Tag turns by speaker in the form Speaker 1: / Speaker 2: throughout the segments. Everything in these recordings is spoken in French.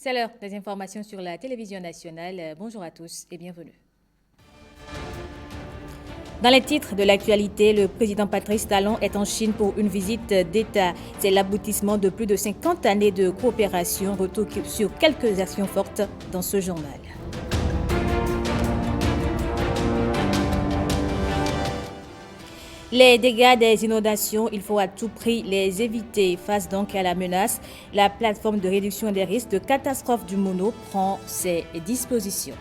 Speaker 1: C'est l'heure des informations sur la télévision nationale. Bonjour à tous et bienvenue. Dans les titres de l'actualité, le président Patrice Talon est en Chine pour une visite d'État. C'est l'aboutissement de plus de 50 années de coopération. Retour sur quelques actions fortes dans ce journal. Les dégâts des inondations, il faut à tout prix les éviter. Face donc à la menace, la plateforme de réduction des risques de catastrophe du Mono prend ses dispositions.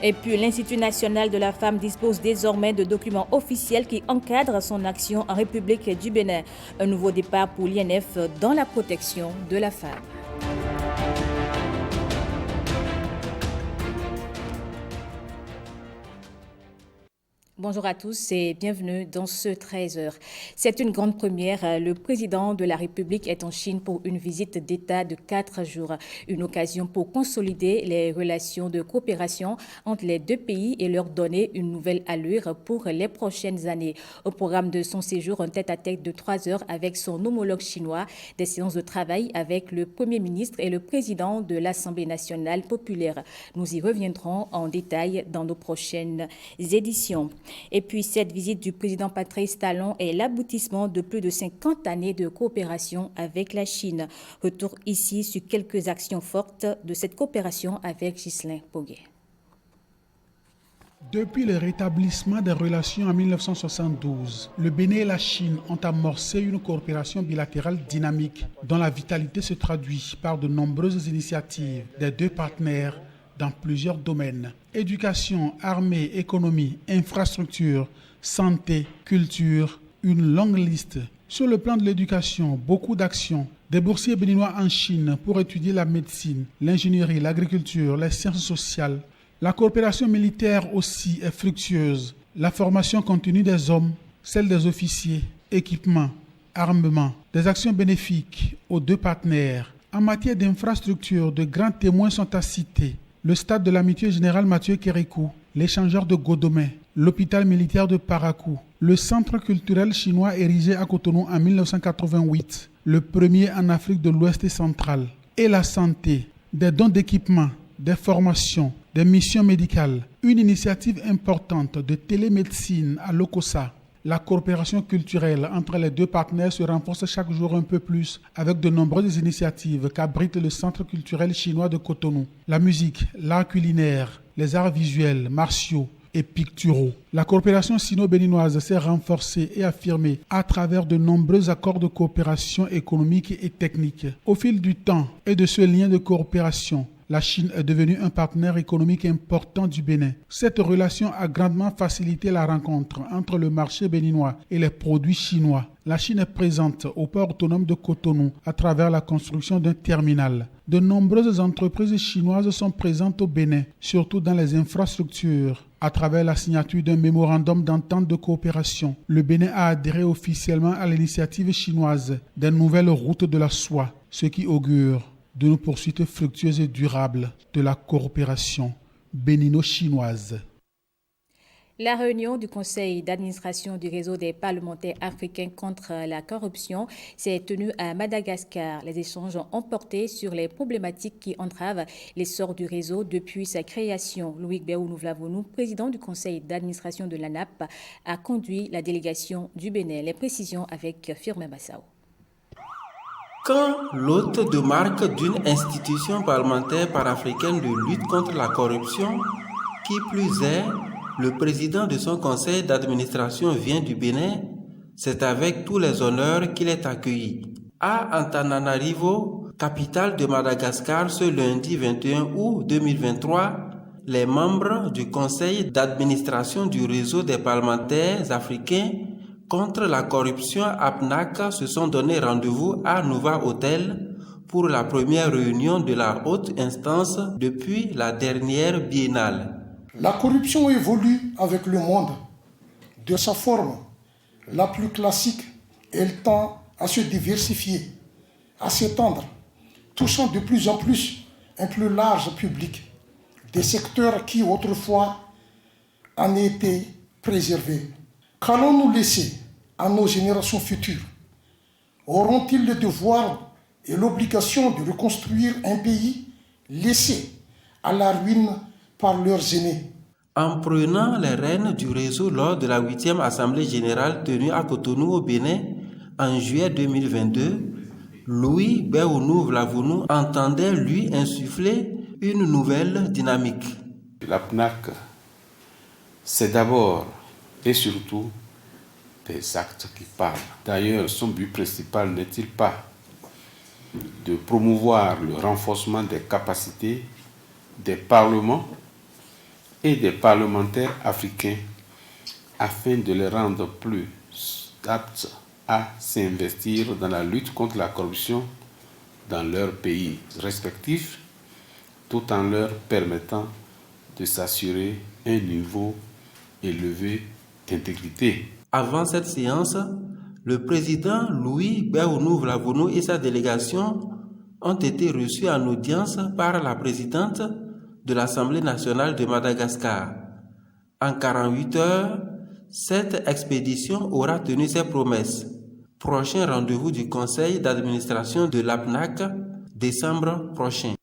Speaker 1: Et puis, l'Institut national de la femme dispose désormais de documents officiels qui encadrent son action en République du Bénin. Un nouveau départ pour l'INF dans la protection de la femme. Bonjour à tous et bienvenue dans ce 13h. C'est une grande première. Le président de la République est en Chine pour une visite d'État de 4 jours. Une occasion pour consolider les relations de coopération entre les deux pays et leur donner une nouvelle allure pour les prochaines années. Au programme de son séjour, un tête-à-tête de 3 heures avec son homologue chinois, des séances de travail avec le Premier ministre et le président de l'Assemblée nationale populaire. Nous y reviendrons en détail dans nos prochaines éditions. Et puis, cette visite du président Patrice Talon est l'aboutissement de plus de 50 années de coopération avec la Chine. Retour ici sur quelques actions fortes de cette coopération avec Ghislain Poguet.
Speaker 2: Depuis le rétablissement des relations en 1972, le Bénin et la Chine ont amorcé une coopération bilatérale dynamique dont la vitalité se traduit par de nombreuses initiatives des deux partenaires dans plusieurs domaines. Éducation, armée, économie, infrastructure, santé, culture, une longue liste. Sur le plan de l'éducation, beaucoup d'actions. Des boursiers béninois en Chine pour étudier la médecine, l'ingénierie, l'agriculture, les sciences sociales. La coopération militaire aussi est fructueuse. La formation continue des hommes, celle des officiers, équipement, armement. Des actions bénéfiques aux deux partenaires. En matière d'infrastructure, de grands témoins sont à citer. Le stade de l'amitié générale Mathieu Kérékou, l'échangeur de Godomé, l'hôpital militaire de Parakou, le centre culturel chinois érigé à Cotonou en 1988, le premier en Afrique de l'Ouest et centrale, et la santé, des dons d'équipements, des formations, des missions médicales, une initiative importante de télémédecine à Lokossa. La coopération culturelle entre les deux partenaires se renforce chaque jour un peu plus avec de nombreuses initiatives qu'abrite le Centre culturel chinois de Cotonou. La musique, l'art culinaire, les arts visuels, martiaux et picturaux. La coopération sino-béninoise s'est renforcée et affirmée à travers de nombreux accords de coopération économique et technique. Au fil du temps et de ce lien de coopération, la Chine est devenue un partenaire économique important du Bénin. Cette relation a grandement facilité la rencontre entre le marché béninois et les produits chinois. La Chine est présente au port autonome de Cotonou à travers la construction d'un terminal. De nombreuses entreprises chinoises sont présentes au Bénin, surtout dans les infrastructures. À travers la signature d'un mémorandum d'entente de coopération, le Bénin a adhéré officiellement à l'initiative chinoise des nouvelles routes de la soie, ce qui augure d'une poursuite fructueuse et durable de la coopération bénino-chinoise.
Speaker 1: La réunion du conseil d'administration du réseau des parlementaires africains contre la corruption s'est tenue à Madagascar. Les échanges ont porté sur les problématiques qui entravent l'essor du réseau depuis sa création. Loïc Béou-Nouvlavonou, président du conseil d'administration de l'ANAP, a conduit la délégation du Bénin. Les précisions avec Firmin Bassao.
Speaker 3: Quand l'hôte de marque d'une institution parlementaire panafricaine de lutte contre la corruption, qui plus est, le président de son conseil d'administration vient du Bénin, c'est avec tous les honneurs qu'il est accueilli. À Antananarivo, capitale de Madagascar, ce lundi 21 août 2023, les membres du conseil d'administration du réseau des parlementaires africains contre la corruption APNAC se sont donné rendez-vous à Nova Hotel pour la première réunion de la haute instance depuis la dernière biennale.
Speaker 4: La corruption évolue avec le monde. De sa forme la plus classique, elle tend à se diversifier, à s'étendre, touchant de plus en plus un plus large public, des secteurs qui autrefois en étaient préservés. Qu'allons-nous laisser à nos générations futures? Auront-ils le devoir et l'obligation de reconstruire un pays laissé à la ruine par leurs aînés?
Speaker 3: En prenant les rênes du réseau lors de la 8e Assemblée générale tenue à Cotonou au Bénin en juillet 2022, Louis Béounou Vlavounou entendait lui insuffler une nouvelle dynamique.
Speaker 5: La PNAC, c'est d'abord et surtout des actes qui parlent. D'ailleurs, son but principal n'est-il pas de promouvoir le renforcement des capacités des parlements et des parlementaires africains afin de les rendre plus aptes à s'investir dans la lutte contre la corruption dans leurs pays respectifs, tout en leur permettant de s'assurer un niveau élevé d'intégrité.
Speaker 3: Avant cette séance, le président Louis Béounou Vlavounou et sa délégation ont été reçus en audience par la présidente de l'Assemblée nationale de Madagascar. En 48 heures, cette expédition aura tenu ses promesses. Prochain rendez-vous du conseil d'administration de l'APNAC, décembre prochain.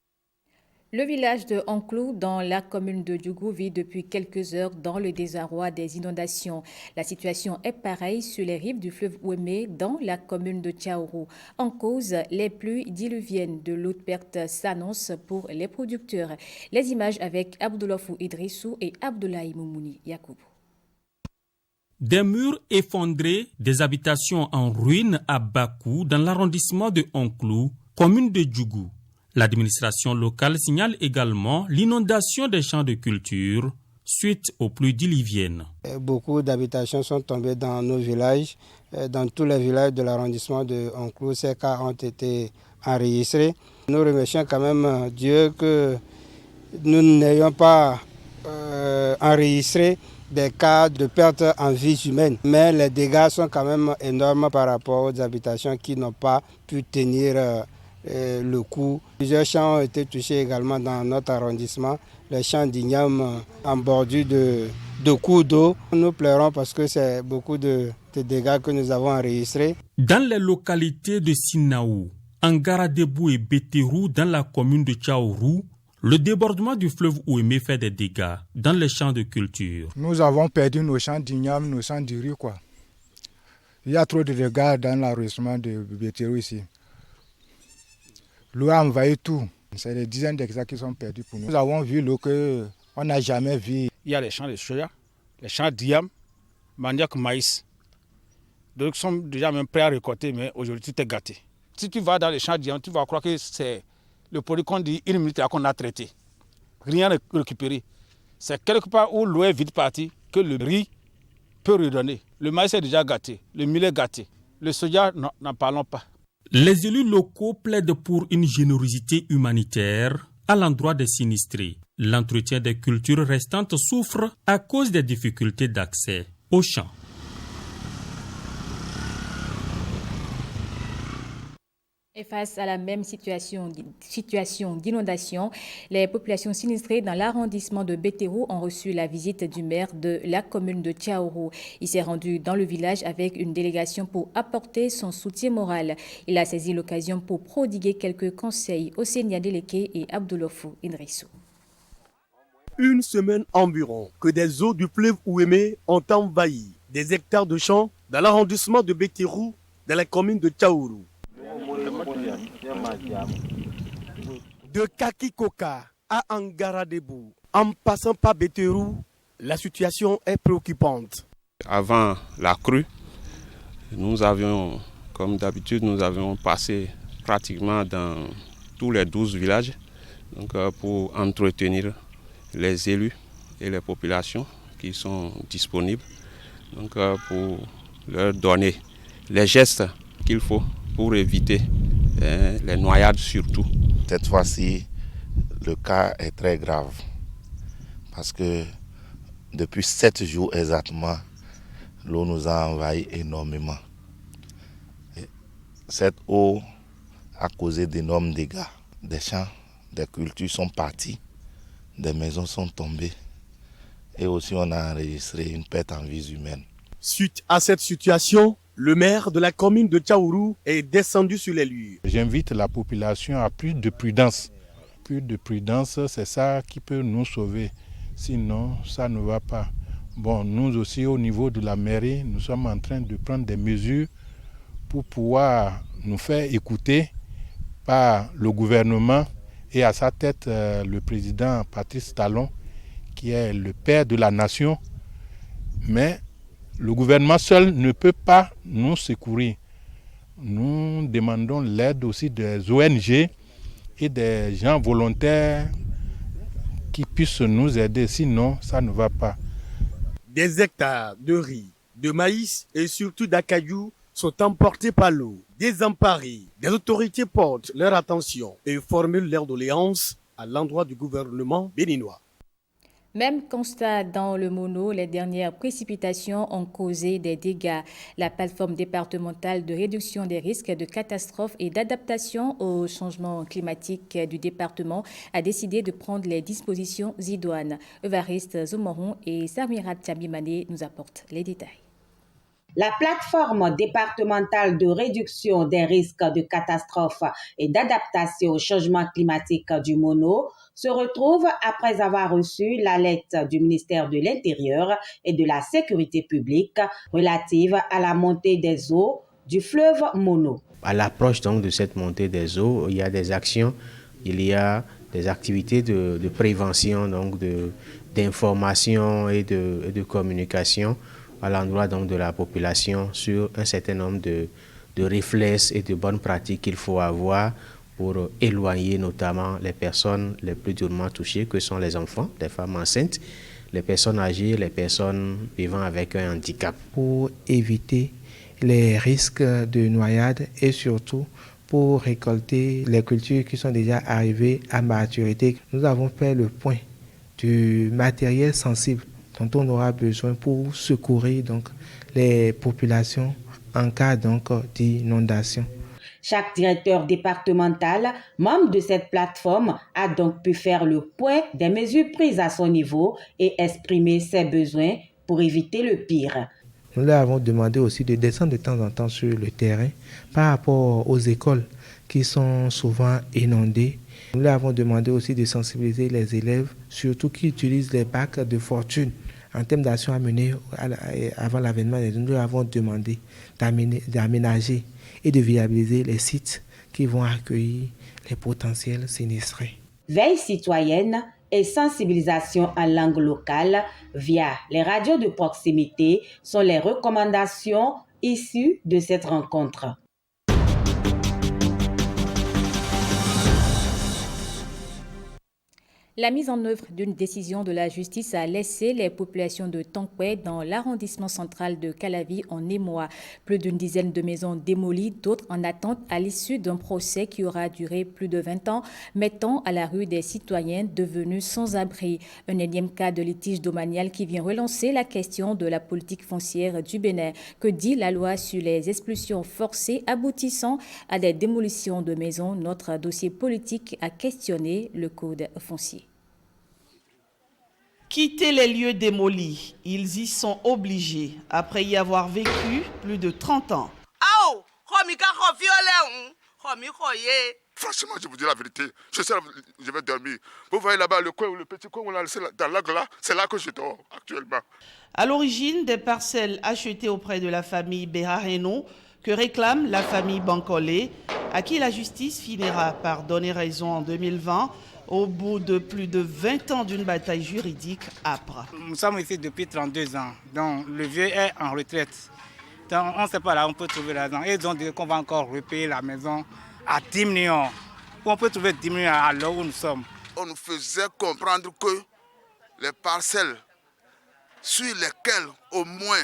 Speaker 1: Le village de Onklou, dans la commune de Djougou, vit depuis quelques heures dans le désarroi des inondations. La situation est pareille sur les rives du fleuve Ouémé, dans la commune de Tchaourou. En cause, les pluies diluviennes de l'eau de perte s'annoncent pour les producteurs. Les images avec Abdoulofou Idrissou et Abdoulaye Moumouni Yacoub.
Speaker 6: Des murs effondrés, des habitations en ruine à Bakou, dans l'arrondissement de Onklou, commune de Djougou. L'administration locale signale également l'inondation des champs de culture suite aux pluies diluviennes.
Speaker 7: Beaucoup d'habitations sont tombées dans nos villages. Dans tous les villages de l'arrondissement de Onklou, ces cas ont été enregistrés. Nous remercions quand même Dieu que nous n'ayons pas enregistré des cas de perte en vie humaine. Mais les dégâts sont quand même énormes par rapport aux habitations qui n'ont pas pu tenir le coup. Plusieurs champs ont été touchés également dans notre arrondissement. Les champs d'Ignam en bordure de cours d'eau. Nous pleurons parce que c'est beaucoup de dégâts que nous avons enregistrés.
Speaker 6: Dans les localités de Sinaou, Angaradebou et Béterou, dans la commune de Tchaourou, le débordement du fleuve Ouémé fait des dégâts dans les champs de culture.
Speaker 8: Nous avons perdu nos champs d'Ignam, nos champs de riz, quoi. Il y a trop de dégâts dans l'arrondissement de Béterou ici. L'eau a envahi tout. C'est des dizaines d'hectares qui sont perdus pour nous. Nous avons vu l'eau qu'on n'a jamais vue.
Speaker 9: Il y a les champs de soja, les champs d'yam, manioc, maïs. Donc ils sont déjà même prêts à récolter, mais aujourd'hui tout est gâté. Si tu vas dans les champs d'yam, tu vas croire que c'est le produit qu'on dit une minute qu'on a traité. Rien n'est récupéré. C'est quelque part où l'eau est vite partie que le riz peut redonner. Le maïs est déjà gâté, le millet est gâté. Le soja, n'en parlons pas.
Speaker 6: Les élus locaux plaident pour une générosité humanitaire à l'endroit des sinistrés. L'entretien des cultures restantes souffre à cause des difficultés d'accès aux champs.
Speaker 1: Et face à la même situation d'inondation, les populations sinistrées dans l'arrondissement de Béterou ont reçu la visite du maire de la commune de Tchaourou. Il s'est rendu dans le village avec une délégation pour apporter son soutien moral. Il a saisi l'occasion pour prodiguer quelques conseils au Seigneur Deleke et Abdoulofou Idrissou.
Speaker 10: Une semaine environ que des eaux du fleuve Ouémé ont envahi des hectares de champs dans l'arrondissement de Béterou, dans la commune de Tchaourou. De Kakikoka à Angaradebou, en passant par Béterou, la situation est préoccupante.
Speaker 5: Avant la crue, comme d'habitude, nous avions passé pratiquement dans tous les 12 villages pour entretenir les élus et les populations qui sont disponibles, pour leur donner les gestes qu'il faut pour éviter les noyades surtout.
Speaker 11: Cette fois-ci, le cas est très grave parce que depuis 7 jours exactement, l'eau nous a envahi énormément. Et cette eau a causé d'énormes dégâts. Des champs, des cultures sont partis, des maisons sont tombées et aussi on a enregistré une perte en vie humaine.
Speaker 10: Suite à cette situation, Le maire de la commune de Tchaourou est descendu sur les lieux.
Speaker 8: J'invite la population à plus de prudence. Plus de prudence, c'est ça qui peut nous sauver. Sinon, ça ne va pas. Bon, nous aussi, au niveau de la mairie, nous sommes en train de prendre des mesures pour pouvoir nous faire écouter par le gouvernement et à sa tête le président Patrice Talon, qui est le père de la nation. Mais le gouvernement seul ne peut pas nous secourir. Nous demandons l'aide aussi des ONG et des gens volontaires qui puissent nous aider. Sinon, ça ne va pas.
Speaker 10: Des hectares de riz, de maïs et surtout d'acajou sont emportés par l'eau. Désemparés, des autorités portent leur attention et formulent leurs doléances à l'endroit du gouvernement béninois.
Speaker 1: Même constat dans le Mono, les dernières précipitations ont causé des dégâts. La plateforme départementale de réduction des risques de catastrophes et d'adaptation au changement climatique du département a décidé de prendre les dispositions idoines. Evariste Zomoron et Samirat Tchabimane nous apportent les détails.
Speaker 12: La plateforme départementale de réduction des risques de catastrophes et d'adaptation au changement climatique du Mono se retrouve après avoir reçu la lettre du ministère de l'Intérieur et de la Sécurité publique relative à la montée des eaux du fleuve Mono.
Speaker 13: À l'approche donc de cette montée des eaux, il y a des actions, il y a des activités de prévention, donc d'information et de communication à l'endroit donc de la population sur un certain nombre de réflexes et de bonnes pratiques qu'il faut avoir pour éloigner notamment les personnes les plus durement touchées, que sont les enfants, les femmes enceintes, les personnes âgées, les personnes vivant avec un handicap.
Speaker 14: Pour éviter les risques de noyade et surtout pour récolter les cultures qui sont déjà arrivées à maturité, nous avons fait le point du matériel sensible dont on aura besoin pour secourir donc les populations en cas donc d'inondation.
Speaker 12: Chaque directeur départemental, membre de cette plateforme, a donc pu faire le point des mesures prises à son niveau et exprimer ses besoins pour éviter le pire.
Speaker 14: Nous leur avons demandé aussi de descendre de temps en temps sur le terrain par rapport aux écoles qui sont souvent inondées. Nous leur avons demandé aussi de sensibiliser les élèves, surtout qui utilisent les bacs de fortune. En termes d'action à mener avant l'avènement, nous leur avons demandé d'aménager et de viabiliser les sites qui vont accueillir les potentiels sinistrés.
Speaker 12: Veille citoyenne et sensibilisation en langue locale via les radios de proximité sont les recommandations issues de cette rencontre.
Speaker 1: La mise en œuvre d'une décision de la justice a laissé les populations de Tonkwé dans l'arrondissement central de Calavi en émoi. Plus d'une dizaine de maisons démolies, d'autres en attente à l'issue d'un procès qui aura duré plus de 20 ans, mettant à la rue des citoyens devenus sans abri. Un énième cas de litige domanial qui vient relancer la question de la politique foncière du Bénin. Que dit la loi sur les expulsions forcées aboutissant à des démolitions de maisons? Notre dossier politique a questionné le code foncier.
Speaker 15: Quitter les lieux démolis, ils y sont obligés après y avoir vécu plus de 30 ans.
Speaker 16: Franchement, je vous dis la vérité, je vais dormir. Vous voyez là-bas le coin, le petit coin, on a laissé dans l'arbre là, c'est là que je dors actuellement.
Speaker 15: À l'origine des parcelles achetées auprès de la famille Béhareno que réclame la famille Bancolé, à qui la justice finira par donner raison en 2020, au bout de plus de 20 ans d'une bataille juridique âpre.
Speaker 17: Nous sommes ici depuis 32 ans, donc le vieux est en retraite. Donc on ne sait pas là où on peut trouver l'argent. Ils ont dit qu'on va encore repayer la maison à 10 millions. On peut trouver 10 millions à l'heure où nous sommes.
Speaker 16: On nous faisait comprendre que les parcelles sur lesquelles au moins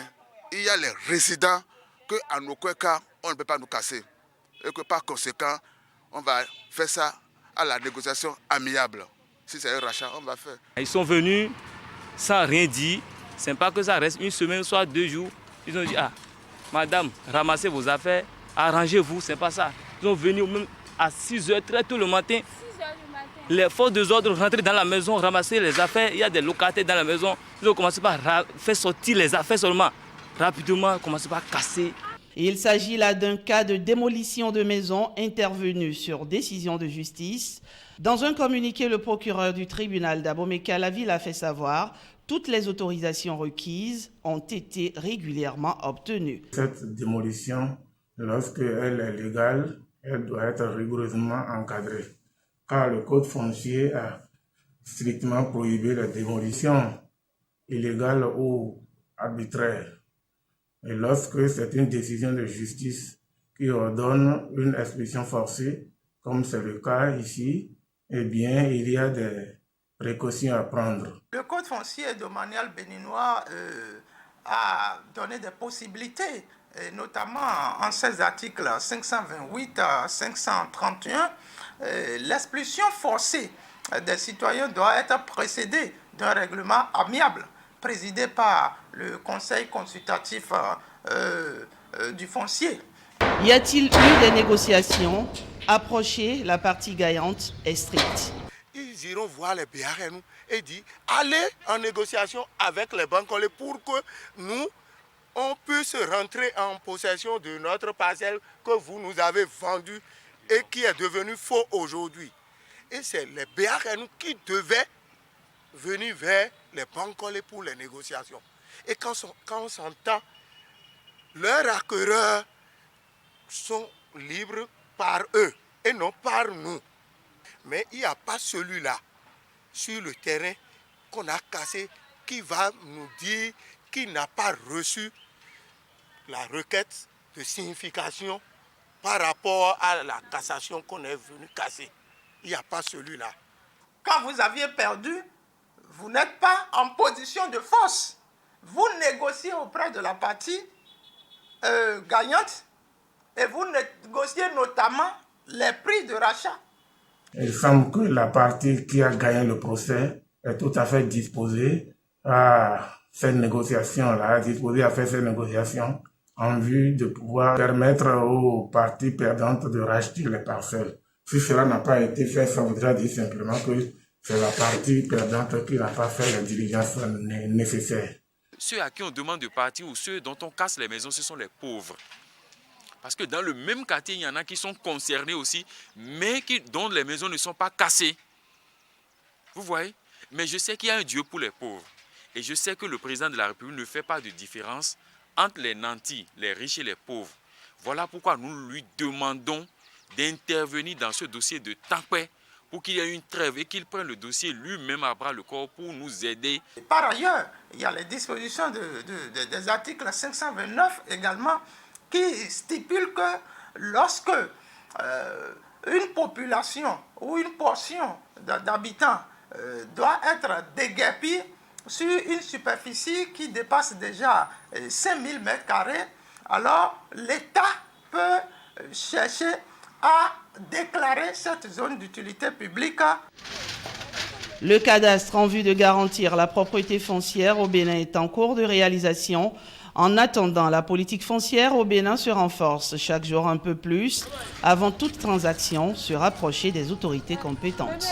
Speaker 16: il y a les résidents, qu'en aucun cas on ne peut pas nous casser. Et que par conséquent, on va faire ça à la négociation amiable. Si c'est un rachat, on va faire.
Speaker 18: Ils sont venus sans rien dire. C'est pas que ça reste une semaine, soit 2 jours. Ils ont dit, madame, ramassez vos affaires, arrangez-vous, c'est pas ça. Ils sont venus même à 6h, très tôt le matin. 6h du matin. Les forces de l'ordre rentraient dans la maison, ramasser les affaires. Il y a des locataires dans la maison. Ils ont commencé par faire sortir les affaires seulement. Rapidement, commencé par casser.
Speaker 15: Il s'agit là d'un cas de démolition de maison intervenu sur décision de justice. Dans un communiqué, le procureur du tribunal d'Abomey-Calavill a fait savoir toutes les autorisations requises ont été régulièrement obtenues.
Speaker 19: Cette démolition, lorsqu'elle est légale, elle doit être rigoureusement encadrée, car le Code foncier a strictement prohibé la démolition illégale ou arbitraire. Et lorsque c'est une décision de justice qui ordonne une expulsion forcée, comme c'est le cas ici, eh bien, il y a des précautions à prendre.
Speaker 20: Le Code foncier domanial béninois a donné des possibilités, et notamment en ses articles 528 à 531, l'expulsion forcée des citoyens doit être précédée d'un règlement amiable, présidé par le Conseil consultatif du foncier.
Speaker 15: Y a-t-il eu des négociations? Approcher la partie gagnante est stricte.
Speaker 21: Ils iront voir les Béarènes et dire allez en négociation avec les Bancolais pour que nous, on puisse rentrer en possession de notre parcelle que vous nous avez vendue et qui est devenue faux aujourd'hui. Et c'est les Béarènes qui devaient venir vers les Bancolais pour les négociations. Et quand on s'entend, leurs acquéreurs sont libres par eux et non par nous. Mais il n'y a pas celui-là sur le terrain qu'on a cassé qui va nous dire qu'il n'a pas reçu la requête de signification par rapport à la cassation qu'on est venu casser. Il n'y a pas celui-là.
Speaker 20: Quand vous aviez perdu, vous n'êtes pas en position de force. Vous négociez auprès de la partie gagnante et vous négociez notamment les prix de rachat.
Speaker 19: Il semble que la partie qui a gagné le procès est tout à fait disposée à cette négociation-là, disposée à faire cette négociation en vue de pouvoir permettre aux parties perdantes de racheter les parcelles. Si cela n'a pas été fait, ça voudra dire simplement que c'est la partie perdante qui n'a pas fait les diligences nécessaires.
Speaker 22: Ceux à qui on demande de partir ou ceux dont on casse les maisons, ce sont les pauvres. Parce que dans le même quartier, il y en a qui sont concernés aussi, mais dont les maisons ne sont pas cassées. Vous voyez? Mais je sais qu'il y a un Dieu pour les pauvres. Et je sais que le président de la République ne fait pas de différence entre les nantis, les riches et les pauvres. Voilà pourquoi nous lui demandons d'intervenir dans ce dossier de Tampé pour qu'il y ait une trêve et qu'il prenne le dossier lui-même à bras le corps pour nous aider.
Speaker 20: Par ailleurs, il y a les dispositions des articles 529 également qui stipulent que lorsque une population ou une portion d'habitants doit être déguerpie sur une superficie qui dépasse déjà 5000 m², alors l'État peut chercher à déclarer cette zone d'utilité publique.
Speaker 15: Le cadastre en vue de garantir la propriété foncière au Bénin est en cours de réalisation. En attendant, la politique foncière au Bénin se renforce chaque jour un peu plus avant toute transaction se rapprocher des autorités compétentes.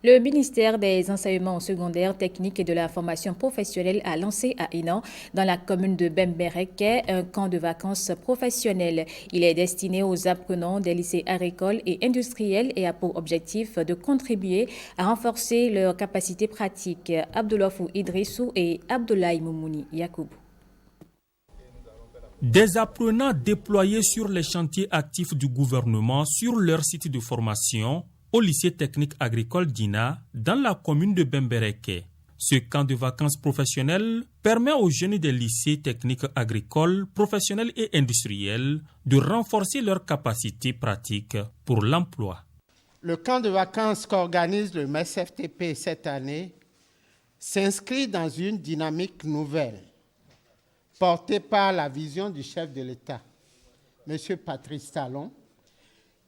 Speaker 1: Le ministère des Enseignements secondaires, techniques et de la formation professionnelle a lancé à Hénan, dans la commune de Bembereke, un camp de vacances professionnelles. Il est destiné aux apprenants des lycées agricoles et industriels et a pour objectif de contribuer à renforcer leurs capacités pratiques. Abdoulofou Idrissou et Abdoulaye Moumouni Yakoubou.
Speaker 6: Des apprenants déployés sur les chantiers actifs du gouvernement sur leur site de formation au lycée technique agricole d'Ina, dans la commune de Bembereke. Ce camp de vacances professionnelles permet aux jeunes des lycées techniques agricoles, professionnels et industriels de renforcer leurs capacités pratiques pour l'emploi.
Speaker 23: Le camp de vacances qu'organise le MES-FTP cette année s'inscrit dans une dynamique nouvelle, portée par la vision du chef de l'État, M. Patrice Talon,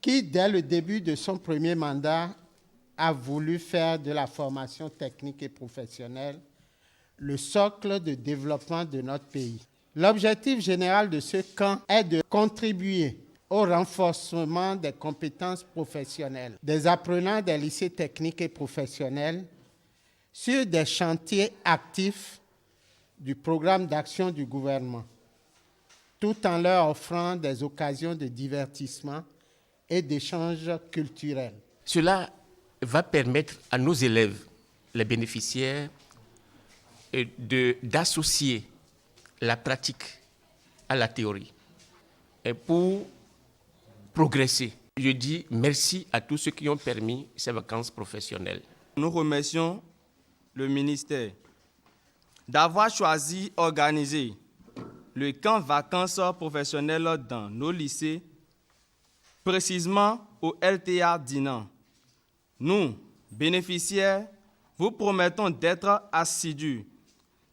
Speaker 23: qui, dès le début de son premier mandat, a voulu faire de la formation technique et professionnelle le socle de développement de notre pays. L'objectif général de ce camp est de contribuer au renforcement des compétences professionnelles des apprenants des lycées techniques et professionnels, sur des chantiers actifs du programme d'action du gouvernement, tout en leur offrant des occasions de divertissement et d'échanges culturels.
Speaker 2: Cela va permettre à nos élèves, les bénéficiaires, d'associer la pratique à la théorie et pour progresser. Je dis merci à tous ceux qui ont permis ces vacances professionnelles.
Speaker 3: Nous remercions le ministère d'avoir choisi d'organiser le camp vacances professionnelles dans nos lycées, précisément au LTA Dinan. Nous, bénéficiaires, vous promettons d'être assidus,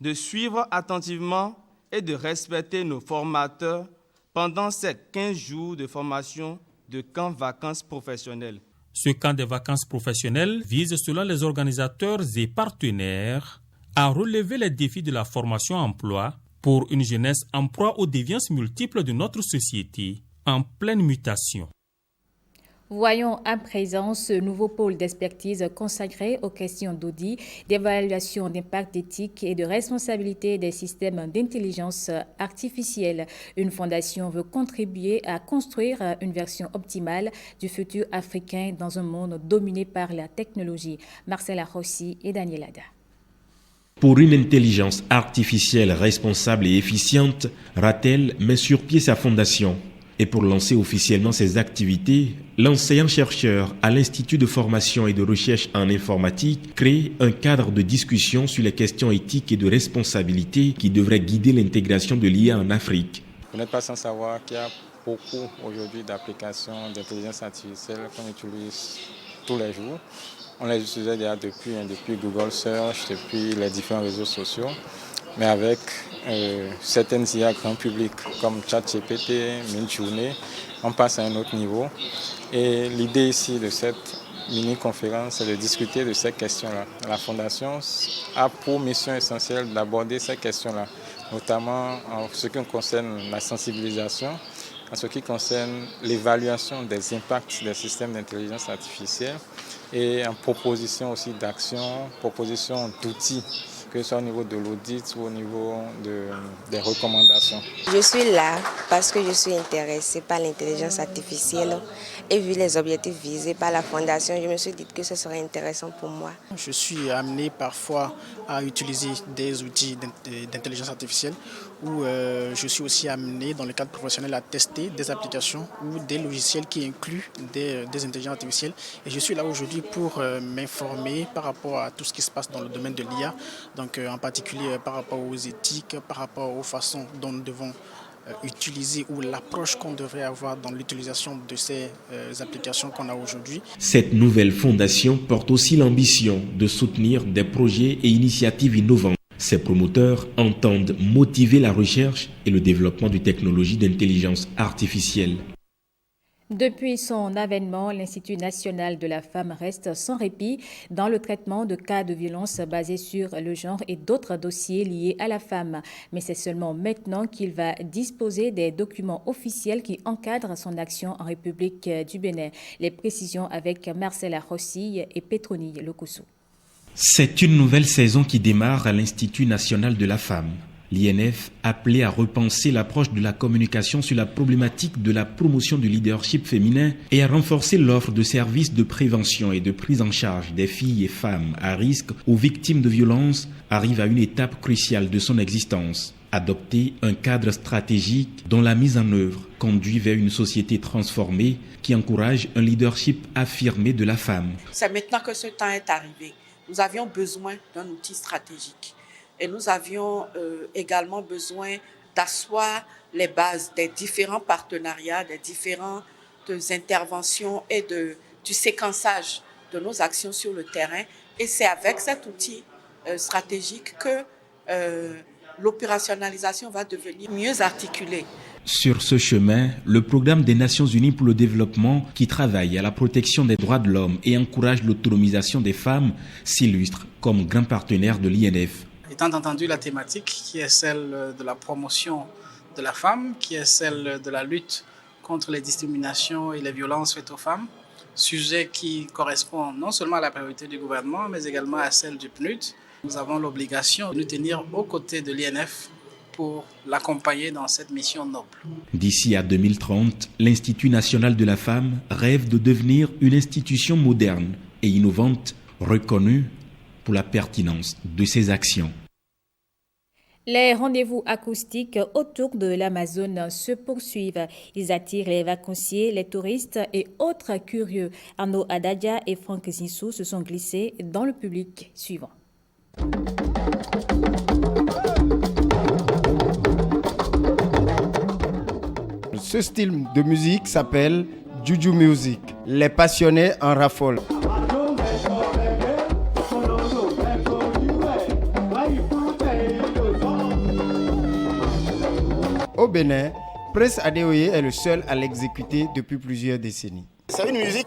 Speaker 3: de suivre attentivement et de respecter nos formateurs pendant ces 15 jours de formation de camp vacances professionnelles.
Speaker 6: Ce camp de vacances professionnelles vise, selon les organisateurs et partenaires, à relever les défis de la formation-emploi pour une jeunesse en proie aux déviances multiples de notre société en pleine mutation.
Speaker 1: Voyons à présent ce nouveau pôle d'expertise consacré aux questions d'audit, d'évaluation d'impact éthique et de responsabilité des systèmes d'intelligence artificielle. Une fondation veut contribuer à construire une version optimale du futur africain dans un monde dominé par la technologie. Marcela Rossi et Daniel Ada.
Speaker 4: Pour une intelligence artificielle responsable et efficiente, Ratel met sur pied sa fondation. Et pour lancer officiellement ses activités, l'enseignant-chercheur à l'Institut de formation et de recherche en informatique crée un cadre de discussion sur les questions éthiques et de responsabilité qui devrait guider l'intégration de l'IA en Afrique.
Speaker 24: Vous n'êtes pas sans savoir qu'il y a beaucoup aujourd'hui d'applications d'intelligence artificielle qu'on utilise tous les jours. On les utilisait déjà depuis Google Search, depuis les différents réseaux sociaux, mais avec certaines IA grand public comme ChatGPT, Midjourney, on passe à un autre niveau. Et l'idée ici de cette mini-conférence, c'est de discuter de ces questions-là. La Fondation a pour mission essentielle d'aborder ces questions-là, notamment en ce qui concerne la sensibilisation, en ce qui concerne l'évaluation des impacts des systèmes d'intelligence artificielle et en proposition aussi d'actions, proposition d'outils, que ce soit au niveau de l'audit ou au niveau des recommandations.
Speaker 25: Je suis là parce que je suis intéressée par l'intelligence artificielle et vu les objectifs visés par la Fondation, je me suis dit que ce serait intéressant pour moi.
Speaker 26: Je suis amené parfois à utiliser des outils d'intelligence artificielle où je suis aussi amené dans le cadre professionnel à tester des applications ou des logiciels qui incluent des intelligences artificielles. Et je suis là aujourd'hui pour m'informer par rapport à tout ce qui se passe dans le domaine de l'IA, donc en particulier par rapport aux éthiques, par rapport aux façons dont nous devons utiliser ou l'approche qu'on devrait avoir dans l'utilisation de ces applications qu'on a aujourd'hui.
Speaker 4: Cette nouvelle fondation porte aussi l'ambition de soutenir des projets et initiatives innovantes. Ces promoteurs entendent motiver la recherche et le développement de technologies d'intelligence artificielle.
Speaker 1: Depuis son avènement, l'Institut national de la femme reste sans répit dans le traitement de cas de violence basés sur le genre et d'autres dossiers liés à la femme. Mais c'est seulement maintenant qu'il va disposer des documents officiels qui encadrent son action en République du Bénin. Les précisions avec Marcela Rossi et Petroni Lokosso.
Speaker 4: C'est une nouvelle saison qui démarre à l'Institut national de la femme. L'INF appelé à repenser l'approche de la communication sur la problématique de la promotion du leadership féminin et à renforcer l'offre de services de prévention et de prise en charge des filles et femmes à risque ou victimes de violences arrive à une étape cruciale de son existence. Adopter un cadre stratégique dont la mise en œuvre conduit vers une société transformée qui encourage un leadership affirmé de la femme.
Speaker 27: C'est maintenant que ce temps est arrivé. Nous avions besoin d'un outil stratégique. Et nous avions également besoin d'asseoir les bases des différents partenariats, des différentes interventions et du séquençage de nos actions sur le terrain. Et c'est avec cet outil stratégique que l'opérationnalisation va devenir mieux articulée.
Speaker 4: Sur ce chemin, le programme des Nations Unies pour le développement, qui travaille à la protection des droits de l'homme et encourage l'autonomisation des femmes, s'illustre comme grand partenaire de l'INF.
Speaker 28: Étant entendu la thématique qui est celle de la promotion de la femme, qui est celle de la lutte contre les discriminations et les violences faites aux femmes, sujet qui correspond non seulement à la priorité du gouvernement, mais également à celle du PNUD. Nous avons l'obligation de nous tenir aux côtés de l'INF pour l'accompagner dans cette mission noble.
Speaker 4: D'ici à 2030, l'Institut national de la femme rêve de devenir une institution moderne et innovante, reconnue pour la pertinence de ses actions.
Speaker 1: Les rendez-vous acoustiques autour de l'Amazone se poursuivent. Ils attirent les vacanciers, les touristes et autres curieux. Arnaud Adadia et Franck Zinsou se sont glissés dans le public suivant.
Speaker 5: Ce style de musique s'appelle Juju Music. Les passionnés en raffolent. Au Bénin, Prince Adéoyé est le seul à l'exécuter depuis plusieurs décennies.
Speaker 21: C'est une musique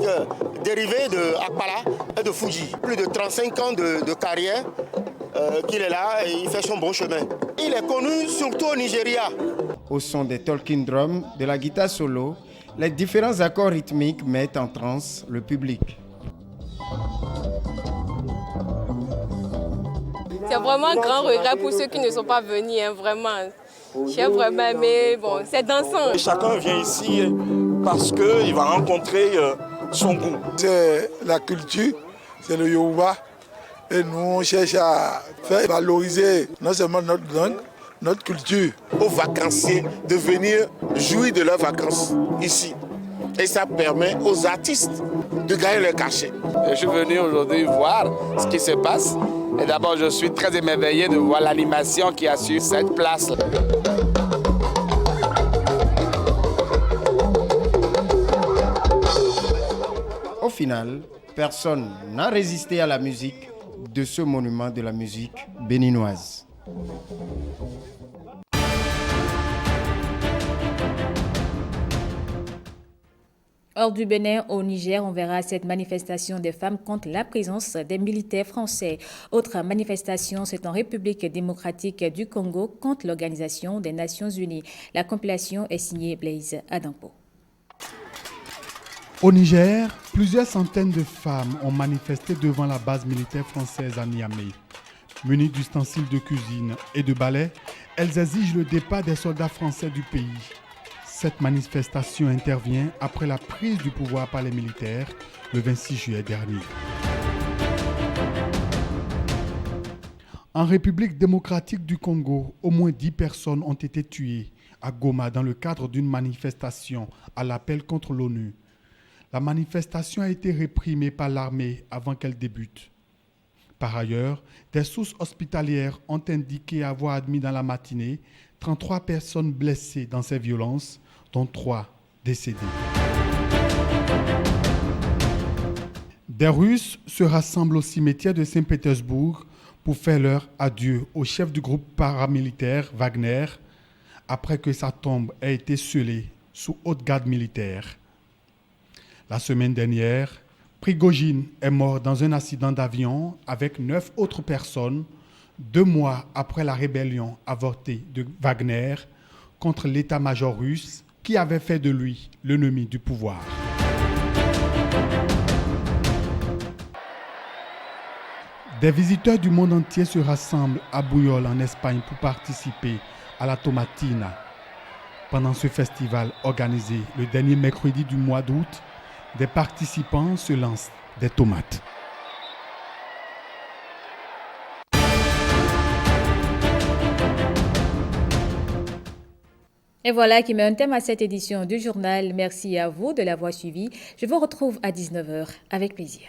Speaker 21: dérivée de Akpala et de Fuji. Plus de 35 ans de carrière qu'il est là et il fait son bon chemin. Il est connu surtout au Nigeria.
Speaker 5: Au son des talking drums, de la guitare solo, les différents accords rythmiques mettent en transe le public.
Speaker 7: C'est vraiment un grand regret pour ceux qui ne sont pas venus, vraiment. J'ai vraiment aimé, bon, c'est dansant.
Speaker 8: Chacun vient ici parce qu'il va rencontrer son goût.
Speaker 9: C'est la culture, c'est le Yoruba. Et nous, on cherche à faire valoriser non seulement notre langue, notre culture.
Speaker 21: Aux vacanciers de venir jouir de leurs vacances ici. Et ça permet aux artistes de gagner leur cachet.
Speaker 10: Je suis venu aujourd'hui voir ce qui se passe. Et d'abord, je suis très émerveillé de voir l'animation qui a sur cette place.
Speaker 5: Au final, personne n'a résisté à la musique de ce monument de la musique béninoise.
Speaker 1: Hors du Bénin, au Niger, on verra cette manifestation des femmes contre la présence des militaires français. Autre manifestation, c'est en République démocratique du Congo contre l'Organisation des Nations Unies. La compilation est signée Blaise Adampo.
Speaker 11: Au Niger, plusieurs centaines de femmes ont manifesté devant la base militaire française à Niamey. Munies d'ustensiles de cuisine et de balais, elles exigent le départ des soldats français du pays. Cette manifestation intervient après la prise du pouvoir par les militaires le 26 juillet dernier. En République démocratique du Congo, au moins 10 personnes ont été tuées à Goma dans le cadre d'une manifestation à l'appel contre l'ONU. La manifestation a été réprimée par l'armée avant qu'elle débute. Par ailleurs, des sources hospitalières ont indiqué avoir admis dans la matinée 33 personnes blessées dans ces violences, dont 3 décédées. Des Russes se rassemblent au cimetière de Saint-Pétersbourg pour faire leur adieu au chef du groupe paramilitaire Wagner après que sa tombe ait été scellée sous haute garde militaire. La semaine dernière, Prigojine est mort dans un accident d'avion avec 9 autres personnes, 2 mois après la rébellion avortée de Wagner contre l'état-major russe qui avait fait de lui l'ennemi du pouvoir. Des visiteurs du monde entier se rassemblent à Bouyol en Espagne pour participer à la Tomatina. Pendant ce festival organisé le dernier mercredi du mois d'août, des participants se lancent des tomates.
Speaker 1: Et voilà qui met un thème à cette édition du journal. Merci à vous de l'avoir suivi. Je vous retrouve à 19h avec plaisir.